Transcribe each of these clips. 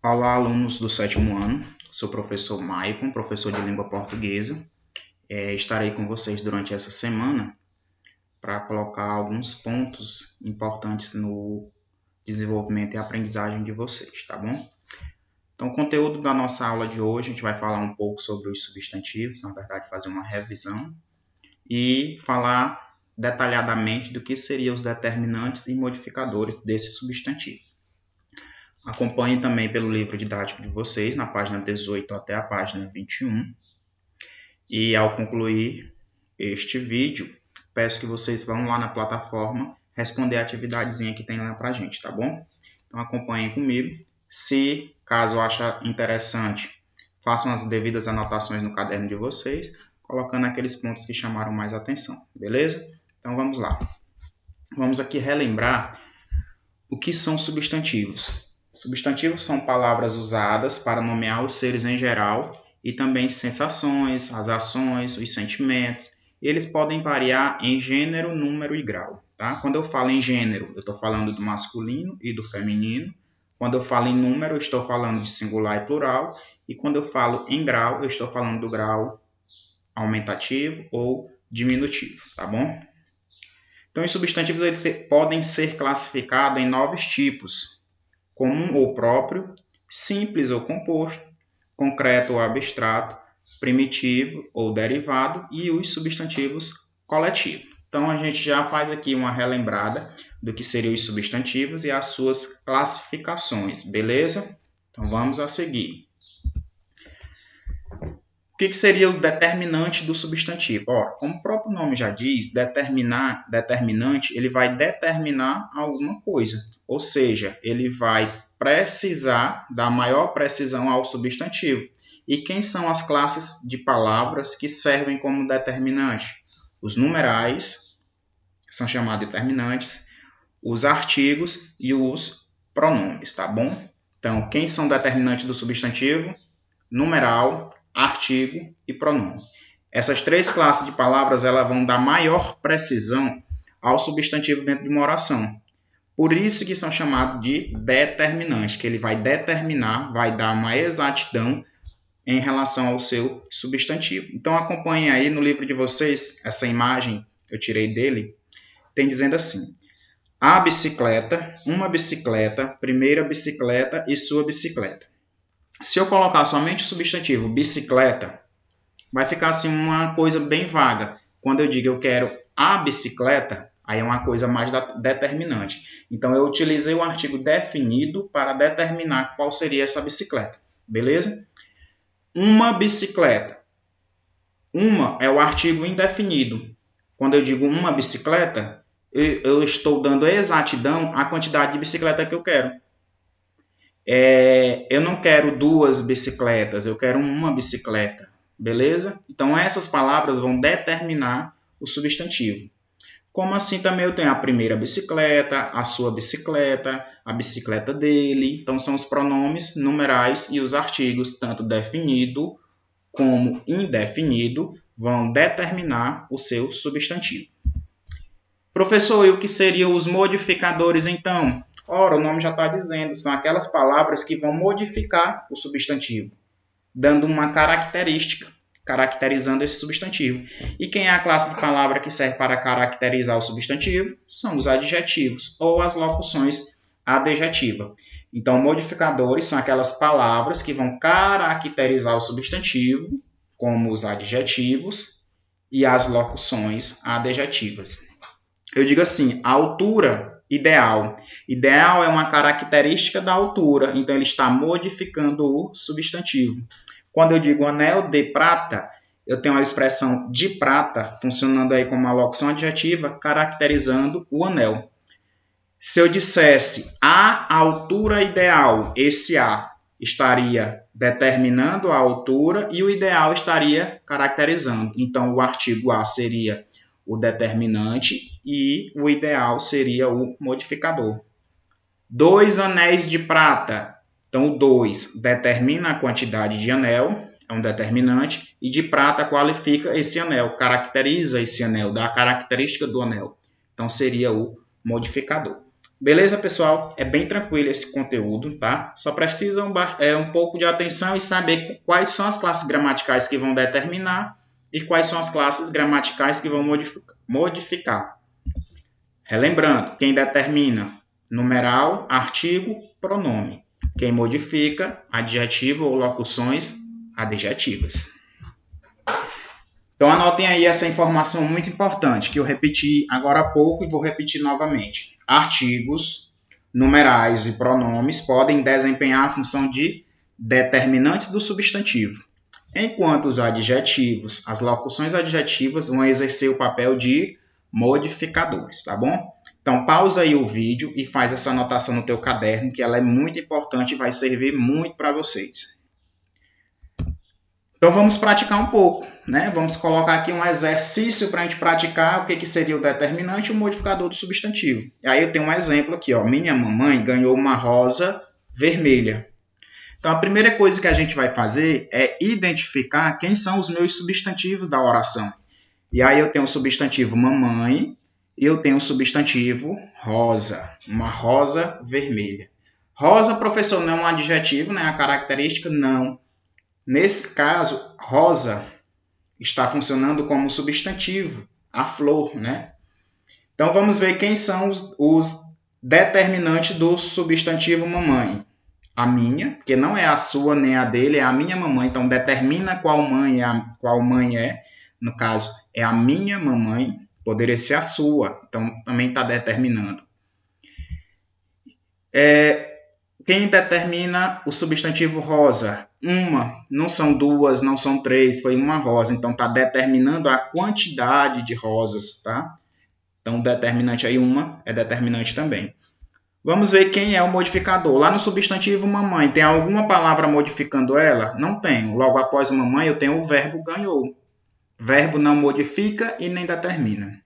Olá, alunos do sétimo ano. Sou o professor Maicon, professor de língua portuguesa. Estarei com vocês durante essa semana para colocar alguns pontos importantes no desenvolvimento e aprendizagem de vocês, tá bom? Então, o conteúdo da nossa aula de hoje, a gente vai falar um pouco sobre os substantivos, na verdade, fazer uma revisão e falar detalhadamente do que seriam os determinantes e modificadores desse substantivo. Acompanhe também pelo livro didático de vocês, na página 18 até a página 21. E ao concluir este vídeo, peço que vocês vão lá na plataforma responder a atividadezinha que tem lá pra gente, tá bom? Então acompanhem comigo. Se caso ache interessante, façam as devidas anotações no caderno de vocês, colocando aqueles pontos que chamaram mais atenção, beleza? Então vamos lá. Vamos aqui relembrar o que são substantivos. Substantivos são palavras usadas para nomear os seres em geral e também sensações, as ações, os sentimentos. Eles podem variar em gênero, número e grau. Tá? Quando eu falo em gênero, eu estou falando do masculino e do feminino. Quando eu falo em número, eu estou falando de singular e plural. E quando eu falo em grau, eu estou falando do grau aumentativo ou diminutivo, tá bom? Então, os substantivos eles podem ser classificados em 9 tipos: comum ou próprio, simples ou composto, concreto ou abstrato, primitivo ou derivado e os substantivos coletivos. Então, a gente já faz aqui uma relembrada do que seriam os substantivos e as suas classificações, beleza? Então, vamos a seguir. O que seria o determinante do substantivo? Ora, como o próprio nome já diz, determinante, ele vai determinar alguma coisa. Ou seja, ele vai precisar dar maior precisão ao substantivo. E quem são as classes de palavras que servem como determinante? Os numerais, que são chamados determinantes, os artigos e os pronomes, tá bom? Então, quem são determinantes do substantivo? Numeral, artigo e pronome. Essas três classes de palavras elas vão dar maior precisão ao substantivo dentro de uma oração. Por isso que são chamados de determinantes, que ele vai determinar, vai dar uma exatidão em relação ao seu substantivo. Então acompanhem aí no livro de vocês, essa imagem eu tirei dele, tem dizendo assim: a bicicleta, uma bicicleta, primeira bicicleta e sua bicicleta. Se eu colocar somente o substantivo bicicleta, vai ficar assim uma coisa bem vaga. Quando eu digo eu quero a bicicleta, aí é uma coisa mais determinante. Então eu utilizei o artigo definido para determinar qual seria essa bicicleta. Beleza? Uma bicicleta. Uma é o artigo indefinido. Quando eu digo uma bicicleta, eu estou dando exatidão à quantidade de bicicleta que eu quero. Eu não quero duas bicicletas, eu quero uma bicicleta, beleza? Então, essas palavras vão determinar o substantivo. Como assim também eu tenho a primeira bicicleta, a sua bicicleta, a bicicleta dele. Então, são os pronomes numerais e os artigos, tanto definido como indefinido, vão determinar o seu substantivo. Professor, e o que seriam os modificadores, então? Ora, o nome já está dizendo, são aquelas palavras que vão modificar o substantivo, dando uma característica, caracterizando esse substantivo. E quem é a classe de palavra que serve para caracterizar o substantivo? São os adjetivos ou as locuções adjetivas. Então, modificadores são aquelas palavras que vão caracterizar o substantivo, como os adjetivos e as locuções adjetivas. Eu digo assim, a altura ideal. Ideal é uma característica da altura, então ele está modificando o substantivo. Quando eu digo anel de prata, eu tenho a expressão de prata funcionando aí como uma locução adjetiva, caracterizando o anel. Se eu dissesse a altura ideal, esse a estaria determinando a altura e o ideal estaria caracterizando. Então, o artigo a seria o determinante e o ideal seria o modificador. 2 anéis de prata. Então, o 2 determina a quantidade de anel, é um determinante, e de prata qualifica esse anel, caracteriza esse anel, dá a característica do anel. Então, seria o modificador. Beleza, pessoal? É bem tranquilo esse conteúdo, tá? Só precisa um pouco de atenção e saber quais são as classes gramaticais que vão determinar e quais são as classes gramaticais que vão modificar. Relembrando, quem determina numeral, artigo, pronome. Quem modifica, adjetivo ou locuções adjetivas. Então anotem aí essa informação muito importante que eu repeti agora há pouco e vou repetir novamente. Artigos, numerais e pronomes podem desempenhar a função de determinantes do substantivo, enquanto os adjetivos, as locuções adjetivas vão exercer o papel de modificadores, tá bom? Então pausa aí o vídeo e faz essa anotação no teu caderno, que ela é muito importante e vai servir muito para vocês. Então vamos praticar um pouco, né? Vamos colocar aqui um exercício para a gente praticar o que seria o determinante e o modificador do substantivo. E aí eu tenho um exemplo aqui, ó. Minha mamãe ganhou uma rosa vermelha. Então a primeira coisa que a gente vai fazer é identificar quem são os meus substantivos da oração. E aí eu tenho o substantivo mamãe e eu tenho o substantivo rosa, uma rosa vermelha. Rosa, professor, não é um adjetivo, né? A característica não. Nesse caso, rosa está funcionando como substantivo, a flor, né? Então, vamos ver quem são os determinantes do substantivo mamãe. A minha, que não é a sua nem a dele, é a minha mamãe. Então, determina qual mãe é. No caso, é a minha mamãe. Poderia ser a sua. Então, também está determinando. Quem determina o substantivo rosa? Uma, não são duas, não são três, foi uma rosa. Então, está determinando a quantidade de rosas, tá? Então, o determinante aí, uma, é determinante também. Vamos ver quem é o modificador. Lá no substantivo mamãe, tem alguma palavra modificando ela? Não tenho. Logo após mamãe, eu tenho o verbo ganhou. Verbo não modifica e nem determina.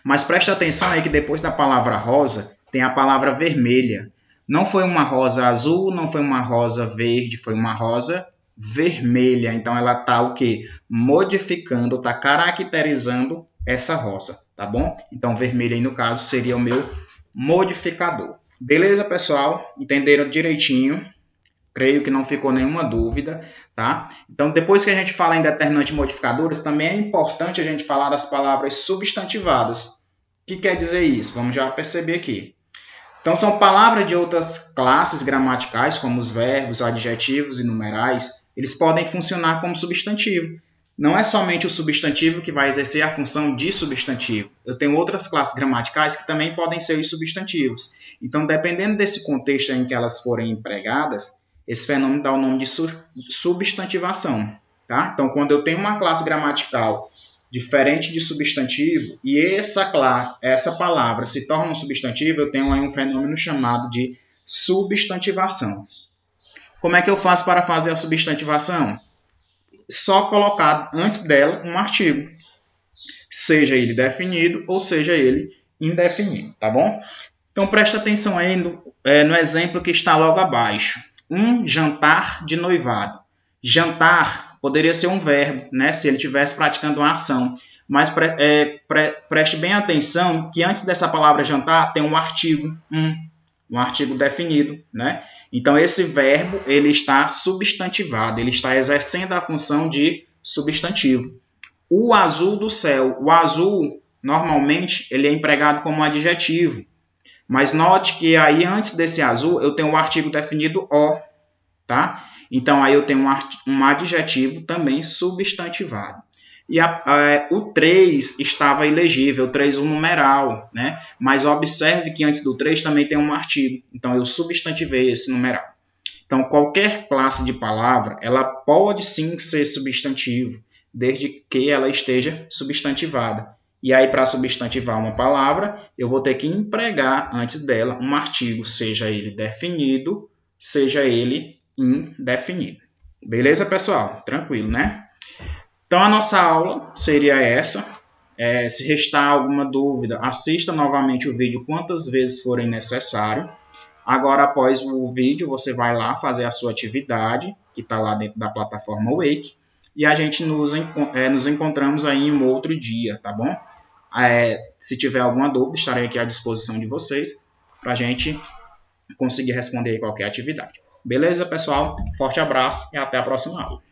Mas preste atenção aí que depois da palavra rosa, tem a palavra vermelha. Não foi uma rosa azul, não foi uma rosa verde, foi uma rosa vermelha. Então, ela está o quê? Modificando, está caracterizando essa rosa, tá bom? Então, vermelha aí, no caso, seria o meu modificador. Beleza, pessoal? Entenderam direitinho? Creio que não ficou nenhuma dúvida, tá? Então, depois que a gente fala em determinante modificadores, também é importante a gente falar das palavras substantivadas. O que quer dizer isso? Vamos já perceber aqui. Então, são palavras de outras classes gramaticais, como os verbos, adjetivos e numerais. Eles podem funcionar como substantivo. Não é somente o substantivo que vai exercer a função de substantivo. Eu tenho outras classes gramaticais que também podem ser os substantivos. Então, dependendo desse contexto em que elas forem empregadas, esse fenômeno dá o nome de substantivação. Tá? Então, quando eu tenho uma classe gramatical diferente de substantivo, e essa palavra se torna um substantivo, eu tenho aí um fenômeno chamado de substantivação. Como é que eu faço para fazer a substantivação? Só colocar antes dela um artigo, seja ele definido ou seja ele indefinido, tá bom? Então preste atenção aí no exemplo que está logo abaixo. Um jantar de noivado. Jantar poderia ser um verbo, né, se ele estivesse praticando uma ação. Mas preste bem atenção que antes dessa palavra jantar tem um artigo, um artigo definido, né? Então, esse verbo ele está substantivado, ele está exercendo a função de substantivo. O azul do céu. O azul, normalmente, ele é empregado como adjetivo. Mas note que aí, antes desse azul, eu tenho o artigo definido o, tá? Então, aí eu tenho um adjetivo também substantivado. E o 3 estava ilegível, o 3 um numeral, né? Mas observe que antes do 3 também tem um artigo. Então, eu substantivei esse numeral. Então, qualquer classe de palavra, ela pode sim ser substantivo, desde que ela esteja substantivada. E aí, para substantivar uma palavra, eu vou ter que empregar antes dela um artigo, seja ele definido, seja ele indefinido. Beleza, pessoal? Tranquilo, né? Então, a nossa aula seria essa. Se restar alguma dúvida, assista novamente o vídeo quantas vezes forem necessário. Agora, após o vídeo, você vai lá fazer a sua atividade, que está lá dentro da plataforma Wake, e a gente nos encontramos aí em um outro dia, tá bom? Se tiver alguma dúvida, estarei aqui à disposição de vocês. para a gente conseguir responder aí qualquer atividade. Beleza, pessoal? Forte abraço e até a próxima aula.